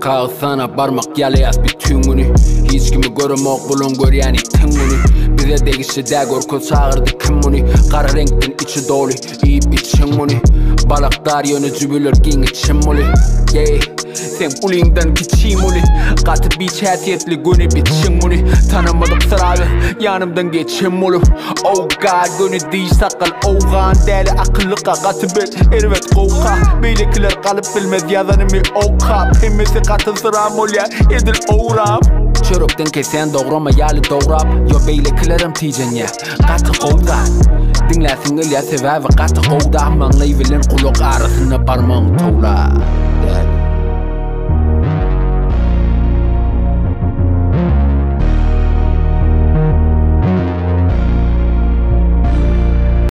Kağıt sana parmak yalayaz bütün günü. Hiç kimi göremok bulun görýän itin günü. Bize degişide gorku çağırdı kim bunu. Kara renkten içi dolu iyip için bunu. Balaklar yönü cübülür giň için muli. Sen uliňden kiçiň muli. Gaty biçätiyetli günü biçiň muli. Tanımadık sırağı yanımdan geçin mulu. Oh God günü diş sakal oğan. Deli akıllıqa gaty bel ervet qoqa. Beylekiler kalıp bilmez yazanımı oqa. Pemmesi katın sıra molya edil oğram. Çörükten kesen doğrama yalı doğrap. Yo beylekilerim tijen ya gaty qoqa. Dinläsin gel ya sebebi gaty qoqa. Maňlaý bilen kulak arasynda barmagyny towla.